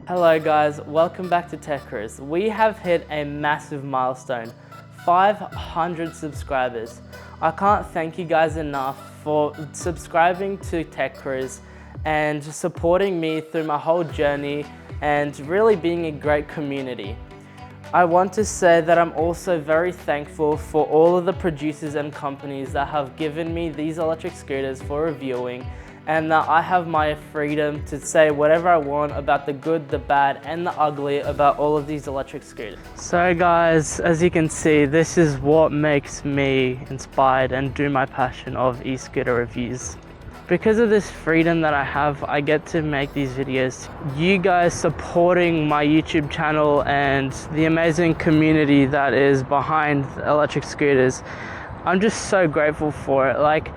Hello guys, welcome back to TechCruise. We have hit a massive milestone, 500 subscribers. I can't thank you guys enough for subscribing to TechCruise and supporting me through my whole journey and really being a great community. I want to say that I'm also very thankful for all of the producers and companies that have given me these electric scooters for reviewing, and that I have my freedom to say whatever I want about the good, the bad, and the ugly about all of these electric scooters. So guys, as you can see, this is what makes me inspired and do my passion of e-scooter reviews. Because of this freedom that I have, I get to make these videos. You guys supporting my YouTube channel and the amazing community that is behind electric scooters, I'm just so grateful for it. Like,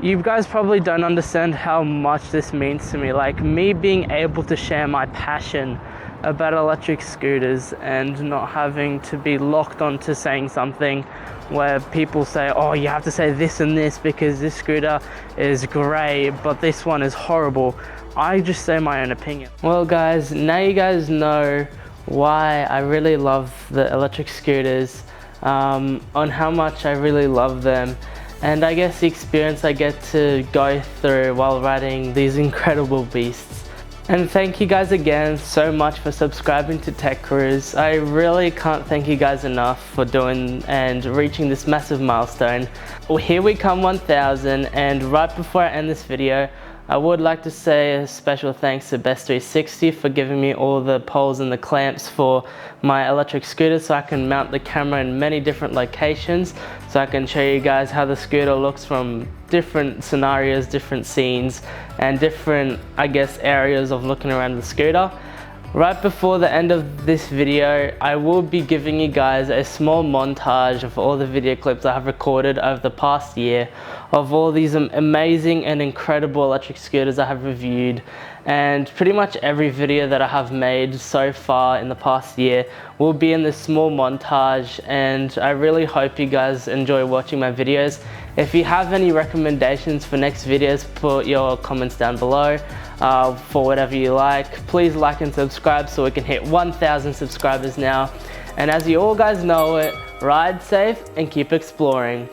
you guys probably don't understand how much this means to me. Like, me being able to share my passion about electric scooters and not having to be locked onto saying something where people say, oh, you have to say this and this because this scooter is great, but this one is horrible. I just say my own opinion. Well guys, now you guys know why I really love the electric scooters, on how much I really love them, and I guess the experience I get to go through while riding these incredible beasts. And thank you guys again so much for subscribing to TechCruise. I really can't thank you guys enough for doing and reaching this massive milestone. Well, here we come 1000, and right before I end this video, I would like to say a special thanks to Best360 for giving me all the poles and the clamps for my electric scooter so I can mount the camera in many different locations, so I can show you guys how the scooter looks from different scenarios, different scenes, and different, I guess, areas of looking around the scooter. Right before the end of this video, I will be giving you guys a small montage of all the video clips I have recorded over the past year of all these amazing and incredible electric scooters I have reviewed, and pretty much every video that I have made so far in the past year will be in this small montage, and I really hope you guys enjoy watching my videos. If you have any recommendations for next videos, put your comments down below. For whatever you like, please like and subscribe so we can hit 1000 subscribers now. And as you all guys know it, ride safe and keep exploring.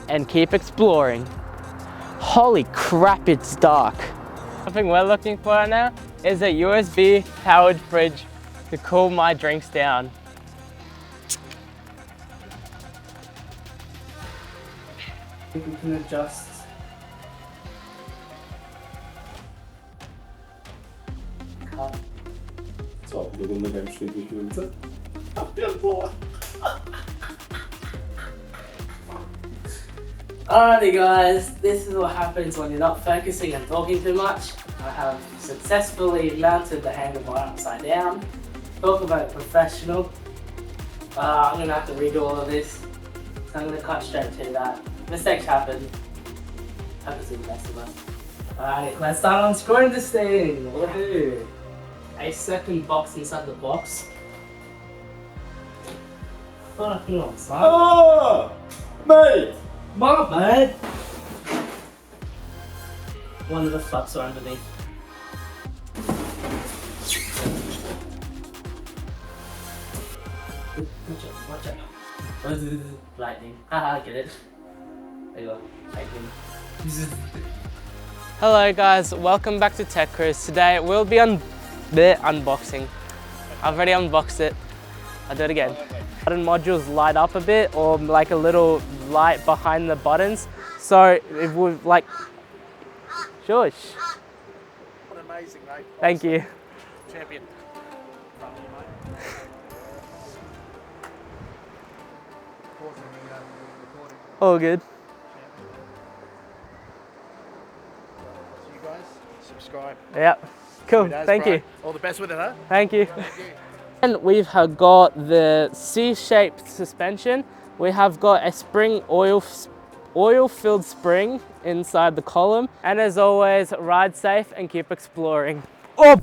And keep exploring. Holy crap, it's dark. Something we're looking for right now is a USB powered fridge to cool my drinks down. I think we can adjust. Co, wygląda jak przy tej piłce? A pierdolę! Alrighty guys, this is what happens when you're not focusing and talking too much. I have successfully mounted the handlebar upside down. Talk about professional. I'm going to have to redo all of this, so I'm going to cut straight to that. Mistakes happen. Happens to the best of us. Alright, let's start unscrewing this thing. Woohoo! a second box inside the box. Thought I put it on side. Oh! Mate! My bad. One of the flaps are underneath. Watch out. Lightning. Haha, get it. There you go. Lightning. Hello guys, welcome back to TechCruise. Today we'll be unboxing. I've already unboxed it. I'll do it again. Button modules light up a bit, or like a little light behind the buttons. So it would like, shush. What amazing, mate. Thank you. Champion. All good. You guys, subscribe. Yep. Cool. It has, Thank bro. you. All the best with it, huh? Thank you. Thank you. And we've got the C-shaped suspension. We have got a spring oil-filled spring inside the column. And as always, ride safe and keep exploring. Oh!